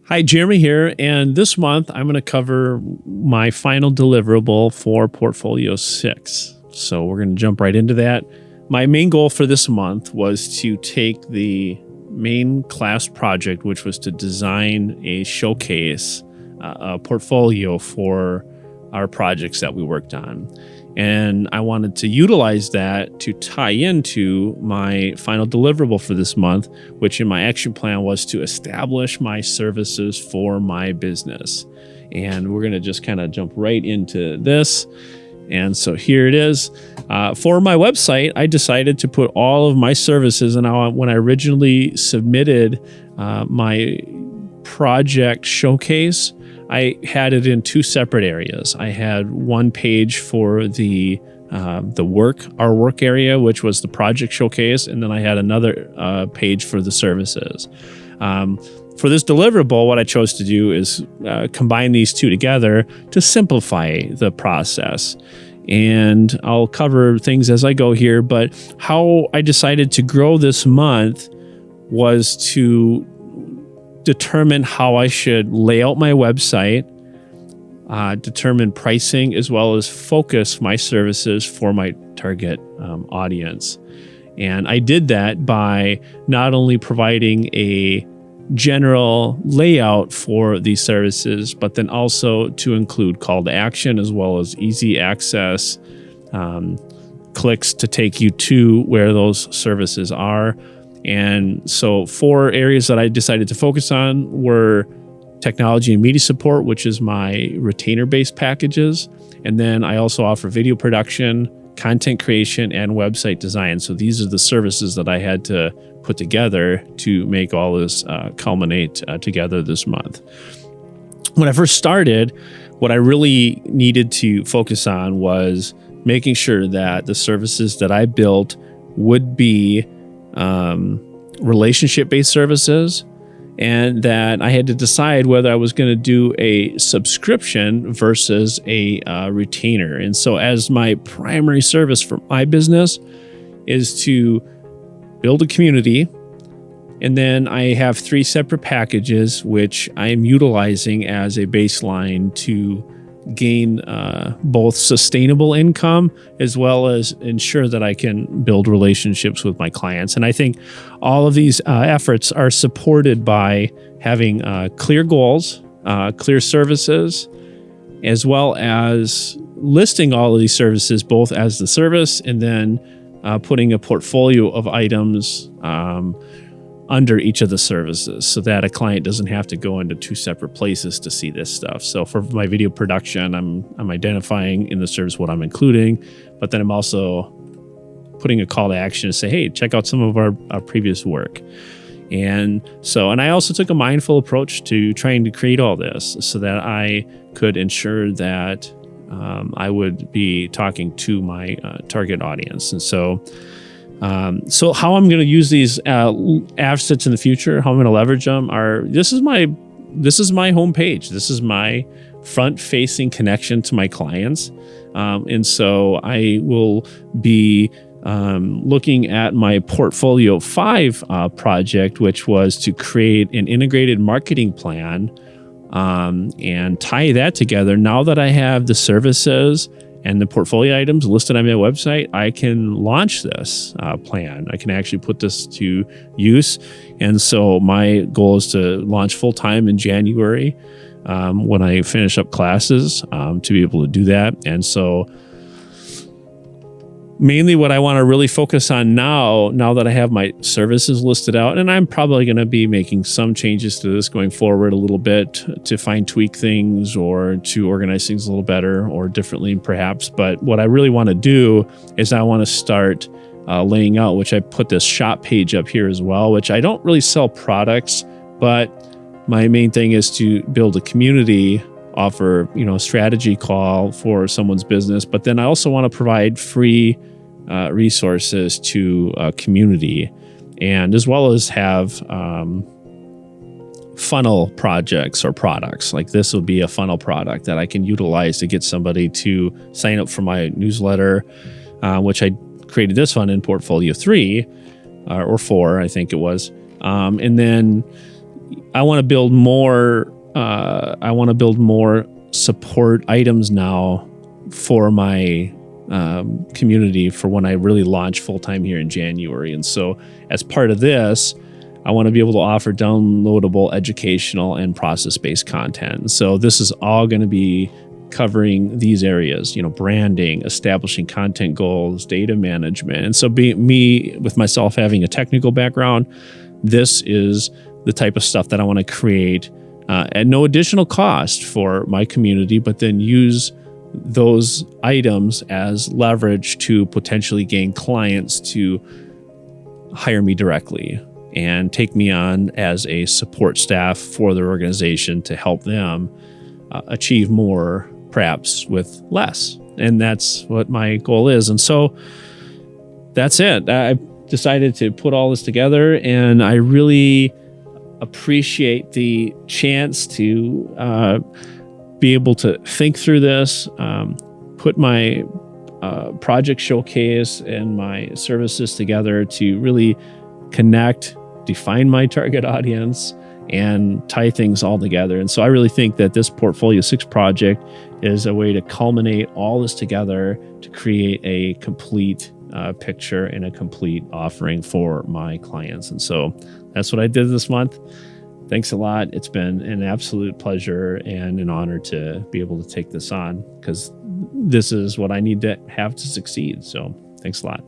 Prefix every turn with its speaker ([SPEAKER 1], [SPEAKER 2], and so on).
[SPEAKER 1] Hi, Jeremy here, and this month I'm going to cover my final deliverable for Portfolio 6. So we're going to jump right into that. My main goal for this month was to take the main class project, which was to design a showcase, a portfolio for our projects that we worked on. And I wanted to utilize that to tie into my final deliverable for this month, which in my action plan was to establish my services for my business. And we're going to just kind of jump right into this. And so here it is. For my website, I decided to put all of my services. And when I originally submitted my project showcase, I had it in two separate areas. I had one page for our work area, which was the project showcase, and then I had another page for the services. For this deliverable, what I chose to do is combine these two together to simplify the process. And I'll cover things as I go here, but how I decided to grow this month was to determine how I should lay out my website, determine pricing, as well as focus my services for my target audience. And I did that by not only providing a general layout for these services, but then also to include call to action as well as easy access, clicks to take you to where those services are. And so 4 areas that I decided to focus on were technology and media support, which is my retainer-based packages. And then I also offer video production, content creation, and website design. So these are the services that I had to put together to make all this culminate together this month. When I first started, what I really needed to focus on was making sure that the services that I built would be relationship-based services, and that I had to decide whether I was going to do a subscription versus a retainer. And so as my primary service for my business is to build a community, and then I have 3 separate packages which I am utilizing as a baseline to gain both sustainable income as well as ensure that I can build relationships with my clients. And I think all of these efforts are supported by having clear goals, clear services, as well as listing all of these services both as the service and then putting a portfolio of items under each of the services so that a client doesn't have to go into 2 separate places to see this stuff. So for my video production, I'm identifying in the service what I'm including, but then I'm also putting a call to action to say, hey, check out some of our previous work. And I also took a mindful approach to trying to create all this so that I could ensure that I would be talking to my target audience. And so how I'm going to use these assets in the future, how I'm going to leverage them this is my homepage. This is my front-facing connection to my clients. And so I will be looking at my Portfolio 5 project, which was to create an integrated marketing plan and tie that together. Now that I have the services and the portfolio items listed on my website, I can launch this plan. I can actually put this to use. And so my goal is to launch full-time in January when I finish up classes to be able to do that. And so mainly what I want to really focus on now that I have my services listed out, and I'm probably going to be making some changes to this going forward a little bit to fine tweak things or to organize things a little better or differently perhaps. But what I really want to do is I want to start laying out, which I put this shop page up here as well, which I don't really sell products, but my main thing is to build a community, offer, a strategy call for someone's business. But then I also want to provide free resources to a community, and as well as have funnel projects or products. Like this will be a funnel product that I can utilize to get somebody to sign up for my newsletter, which I created this one in Portfolio 3 or 4, I think it was. And then I want to build more. I want to build more support items now for my community for when I really launch full time here in January. And so, as part of this, I want to be able to offer downloadable educational and process based content. So this is all going to be covering these areas, branding, establishing content goals, data management. And so me with myself having a technical background, this is the type of stuff that I want to create at no additional cost for my community, but then use those items as leverage to potentially gain clients to hire me directly and take me on as a support staff for their organization to help them achieve more, perhaps with less. And that's what my goal is. And so that's it. I decided to put all this together, and I really appreciate the chance to be able to think through this, put my project showcase and my services together to really connect, define my target audience, and tie things all together. And so I really think that this Portfolio 6 project is a way to culminate all this together to create a complete picture and a complete offering for my clients. And so that's what I did this month. Thanks a lot. It's been an absolute pleasure and an honor to be able to take this on, because this is what I need to have to succeed. So thanks a lot.